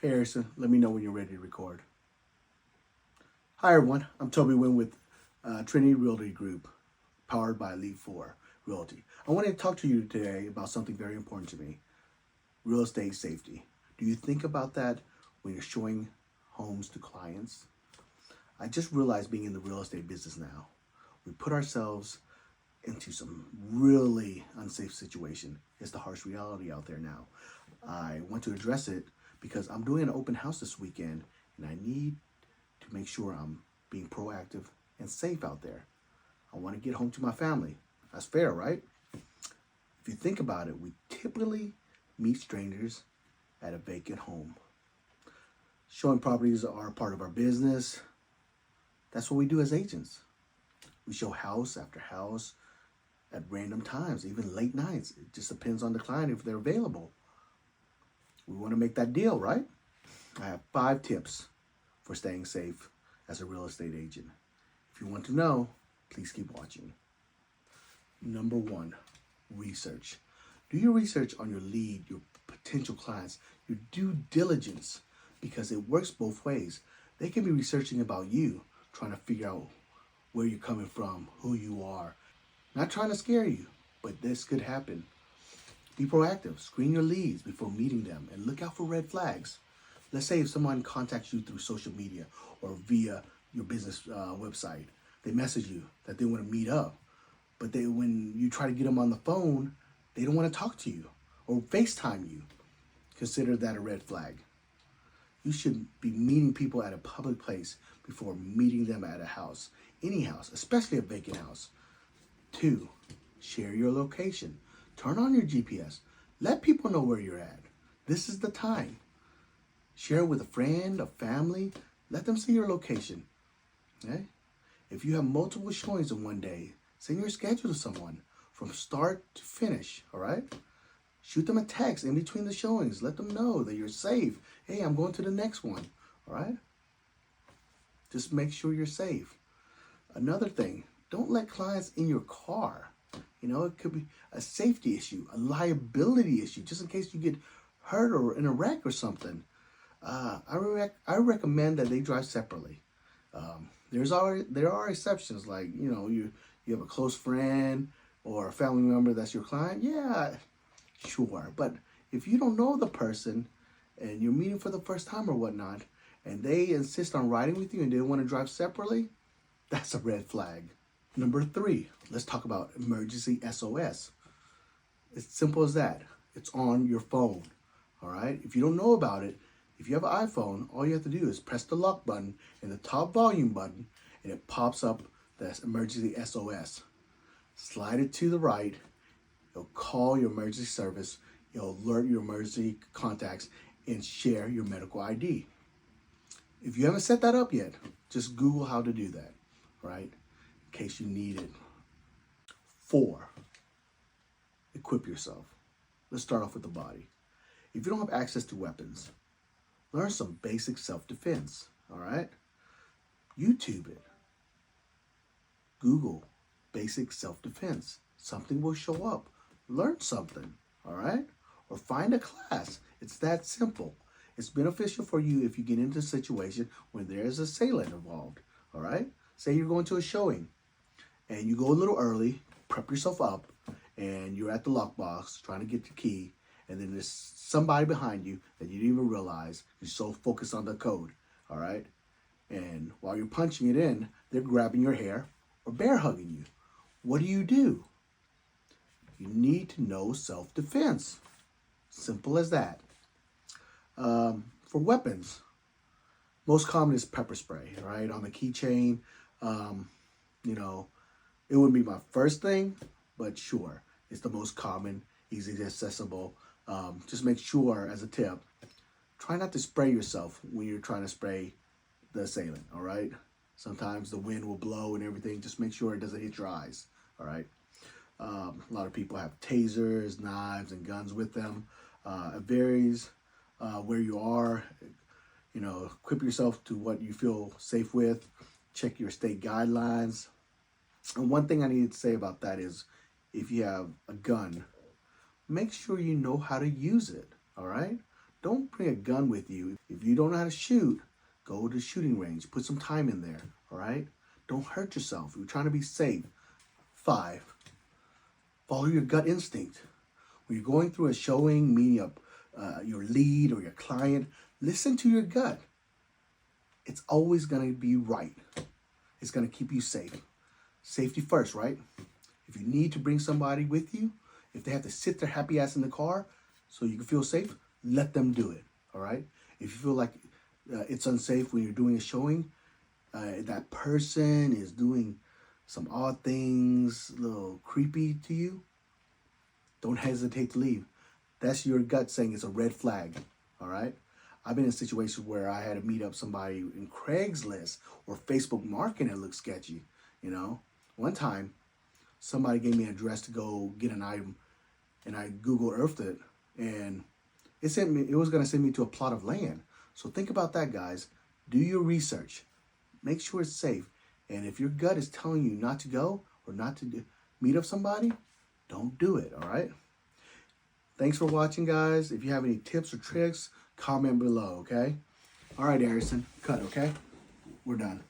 Hey Harrison, let me know when you're ready to record. Hi everyone, I'm Toby Wynn with Trinity Realty Group, powered by Elite 4 Realty. I want to talk to you today about something very important to me, real estate safety. Do you think about that when you're showing homes to clients? I just realized being in the real estate business now, we put ourselves into some really unsafe situation. It's the harsh reality out there now. I want to address it because I'm doing an open house this weekend and I need to make sure I'm being proactive and safe out there. I want to get home to my family. That's fair, right? If you think about it, we typically meet strangers at a vacant home. Showing properties are part of our business. That's what we do as agents. We show house after house at random times, even late nights. It just depends on the client if they're available. We want to make that deal, right? I have 5 tips for staying safe as a real estate agent. If you want to know, please keep watching. Number 1, research. Do your research on your lead, your potential clients, your due diligence, because it works both ways. They can be researching about you, trying to figure out where you're coming from, who you are. Not trying to scare you, but this could happen. Be proactive. Screen your leads before meeting them and look out for red flags. Let's say if someone contacts you through social media or via your business website, they message you that they want to meet up, but when you try to get them on the phone, they don't want to talk to you or FaceTime you. Consider that a red flag. You should be meeting people at a public place before meeting them at a house, any house, especially a vacant house. 2, share your location. Turn on your GPS. Let people know where you're at. This is the time. Share it with a friend, a family. Let them see your location. Okay? If you have multiple showings in one day, send your schedule to someone from start to finish, all right? Shoot them a text in between the showings. Let them know that you're safe. Hey, I'm going to the next one, all right? Just make sure you're safe. Another thing, don't let clients in your car. It could be a safety issue, a liability issue, just in case you get hurt or in a wreck or something. I recommend that they drive separately. There are exceptions, like you have a close friend or a family member that's your client. Yeah, sure. But if you don't know the person and you're meeting for the first time or whatnot, and they insist on riding with you and they want to drive separately, that's a red flag. Number 3, let's talk about emergency SOS. It's simple as that. It's on your phone, all right? If you don't know about it, if you have an iPhone, all you have to do is press the lock button and the top volume button, and it pops up the emergency SOS. Slide it to the right. It'll call your emergency service. It'll alert your emergency contacts and share your medical ID. If you haven't set that up yet, just Google how to do that, right? In case you need it. 4, equip yourself. Let's start off with the body. If you don't have access to weapons, learn some basic self-defense, all right? YouTube it. Google basic self-defense. Something will show up. Learn something, all right? Or find a class. It's that simple. It's beneficial for you if you get into a situation when there's an assailant involved, all right? Say you're going to a showing and you go a little early, prep yourself up, and you're at the lockbox trying to get the key, and then there's somebody behind you that you didn't even realize. You're so focused on the code, all right? And while you're punching it in, they're grabbing your hair or bear hugging you. What do? You need to know self-defense. Simple as that. For weapons, most common is pepper spray, right? On the keychain. It wouldn't be my first thing, but sure, it's the most common, easily accessible. Just make sure, as a tip, try not to spray yourself when you're trying to spray the assailant, all right? Sometimes the wind will blow and everything. Just make sure it doesn't hit your eyes, all right? A lot of people have tasers, knives, and guns with them. It varies where you are. Equip yourself to what you feel safe with. Check your state guidelines. And one thing I need to say about that is, if you have a gun, make sure you know how to use it, all right? Don't bring a gun with you if If you don't know how to shoot, go to the shooting range. Put some time in there, all right? Don't hurt yourself. You're trying to be safe. 5, follow your gut instinct. When you're going through a showing, meeting up your lead or your client, listen to your gut. It's always going to be right. It's going to keep you safe. Safety first, right? If you need to bring somebody with you, if they have to sit their happy ass in the car so you can feel safe, let them do it, all right? If you feel like it's unsafe when you're doing a showing, that person is doing some odd things, a little creepy to you, don't hesitate to leave. That's your gut saying it's a red flag, all right? I've been in situations where I had to meet up somebody in Craigslist or Facebook Marketing that looked sketchy, you know? One time, somebody gave me an address to go get an item, and I Google Earthed it, and it was going to send me to a plot of land. So think about that, guys. Do your research. Make sure it's safe. And if your gut is telling you not to go or not to meet up somebody, don't do it, all right? Thanks for watching, guys. If you have any tips or tricks, comment below, okay? All right, Harrison, cut, okay? We're done.